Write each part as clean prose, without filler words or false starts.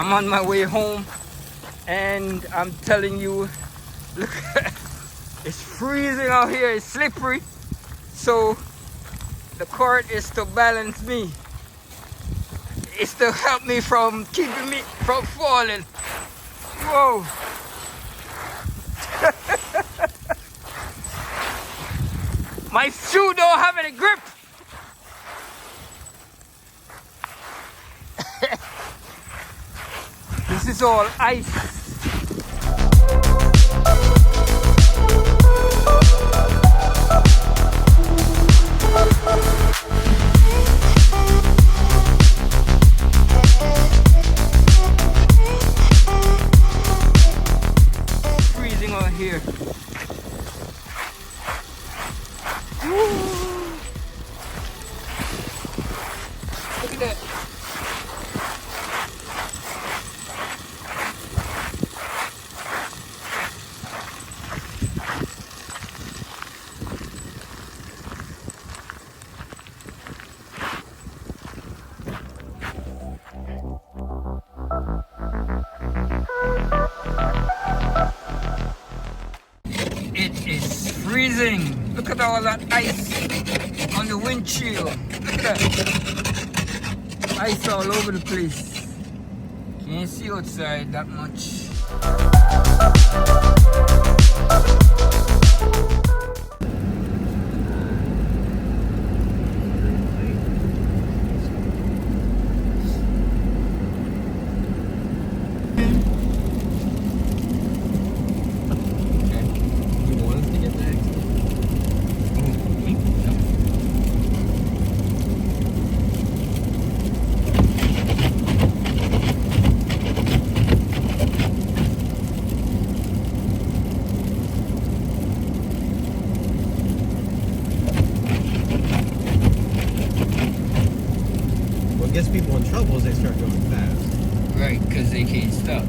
I'm on my way home, and I'm telling you, look, it's freezing out here. It's slippery, so the cord is to balance me. It's to help me from keeping me from falling. Whoa! My shoe don't have any grip. This is all ice. Freezing out here. Look at that. It is freezing. Look at all that ice on the windshield. Look at that. Ice all over the place. Can't see outside that much. What gets people in trouble is they start going fast. Right, because they can't stop.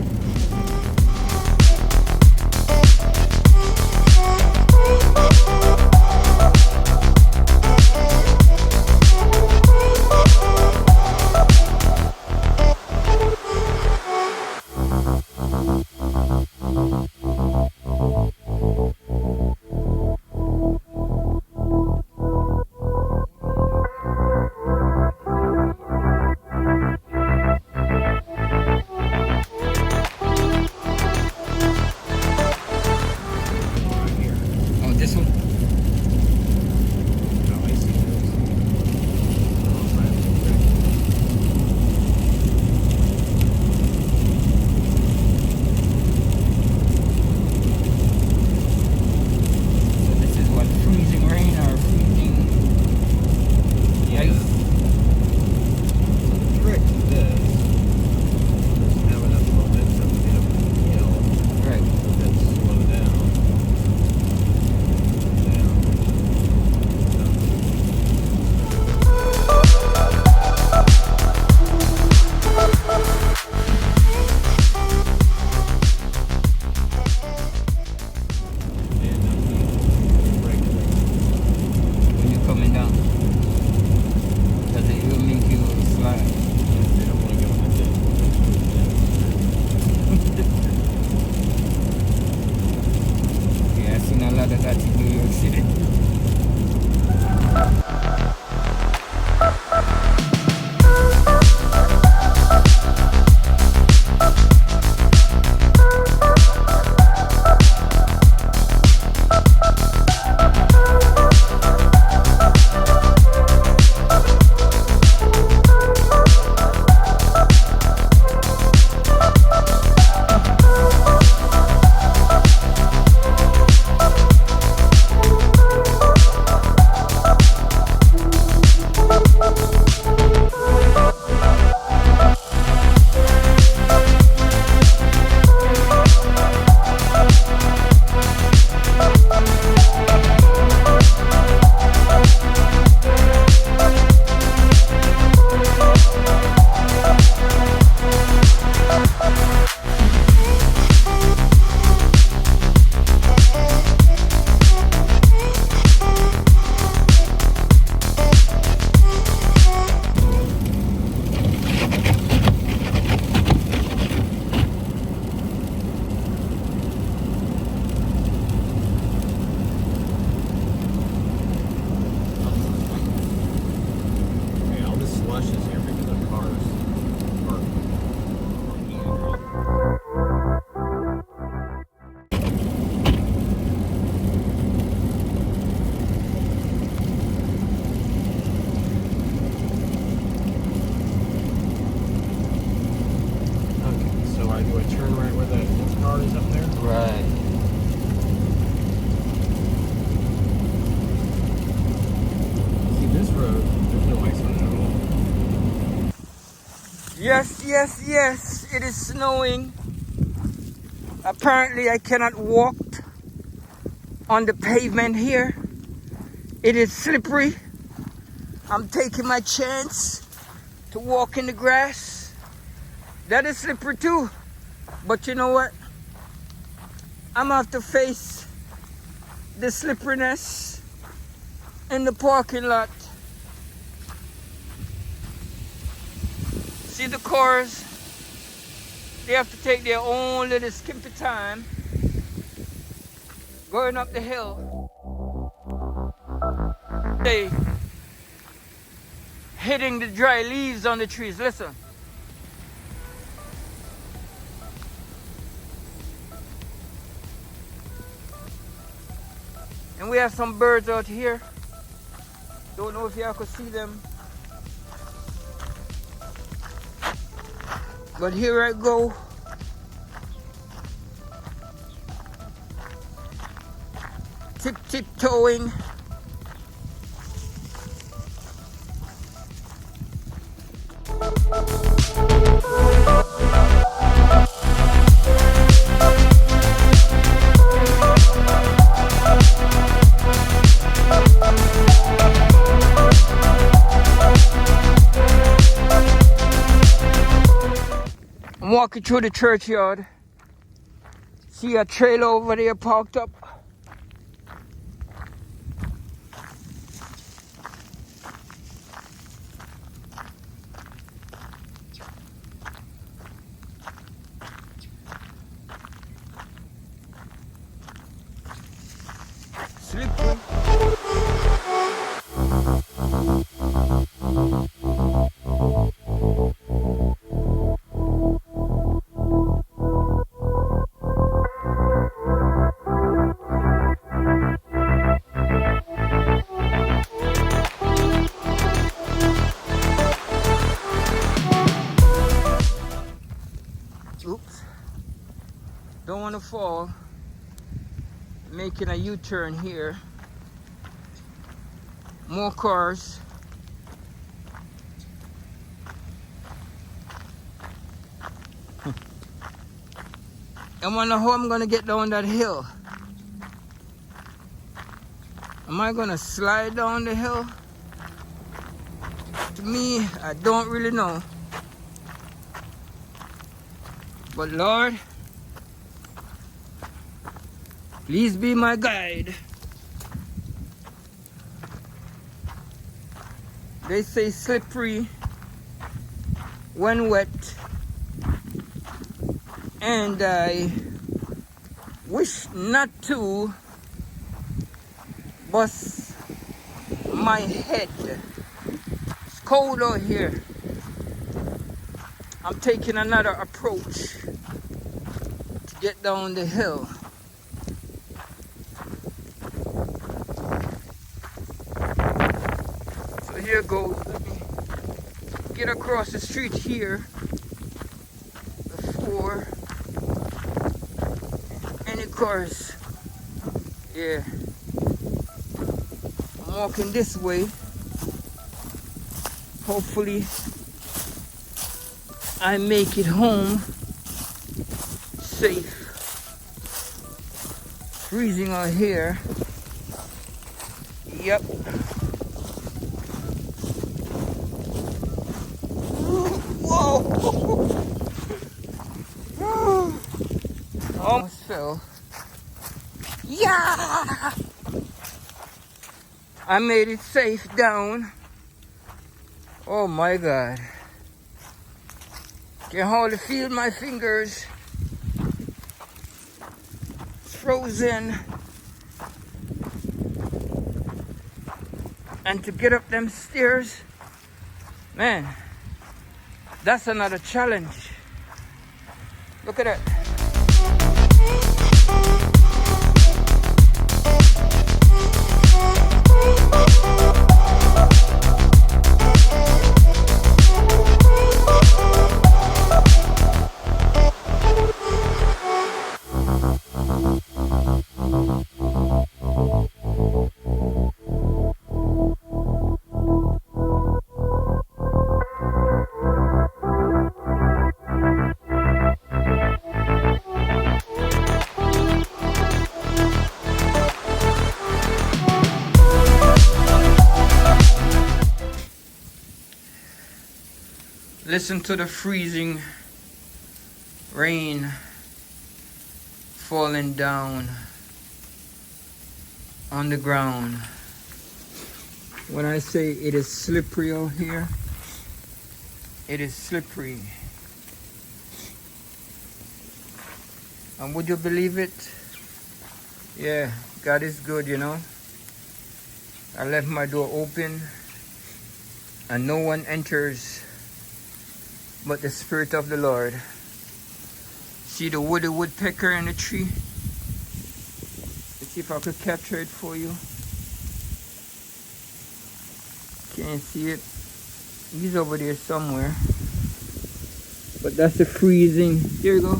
Yes, yes, yes, it is snowing. Apparently I cannot walk on the pavement here. It is slippery. I'm taking my chance to walk in the grass. That is slippery too. But you know what? I'm gonna have to face the slipperiness in the parking lot. See the cars? They have to take their own little skimpy time going up the hill. They hitting the dry leaves on the trees. Listen. And we have some birds out here. Don't know if y'all could see them. But here I go. Tiptoeing. I'm walking through the churchyard. See a trailer over there parked up. Slippery. Oops. Don't want to fall. Making a U-turn here. More cars. I wonder how I'm gonna get down that hill. Am I gonna slide down the hill? To me, I don't really know. But Lord, please be my guide. They say slippery when wet, and I wish not to bust my head. It's cold out here. I'm taking another approach to get down the hill. So here goes. Let me get across the street here before any cars. Yeah. I'm walking this way. Hopefully I make it home safe. Freezing out here. Yep. Whoa! Almost fell. Yeah! I made it safe down. Oh my God. Can hardly feel my fingers. It's frozen. And to get up them stairs, man, that's another challenge. Look at that. Listen to the freezing rain falling down on the ground. When I say it is slippery out here, it is slippery. And would you believe it? Yeah, God is good, you know. I left my door open and no one enters but the Spirit of the Lord. See the woody woodpecker in the tree? Let's see if I could capture it for you. Can't see it. He's over there somewhere. But that's the freezing. Here you go.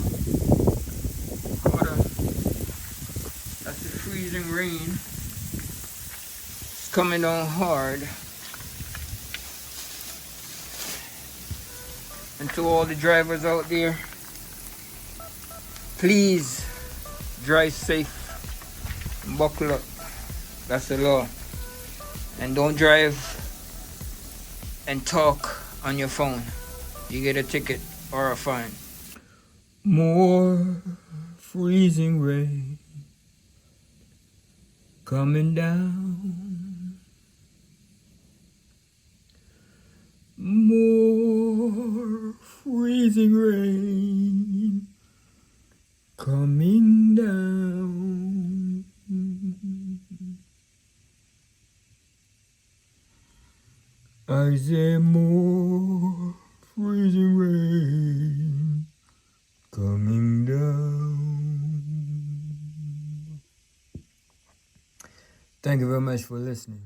That's the freezing rain. It's coming down hard. And to all the drivers out there, please drive safe. Buckle up. That's the law. And don't drive and talk on your phone. You get a ticket or a fine. More freezing rain coming down. More freezing rain coming down. I say more freezing rain coming down. Thank you very much for listening.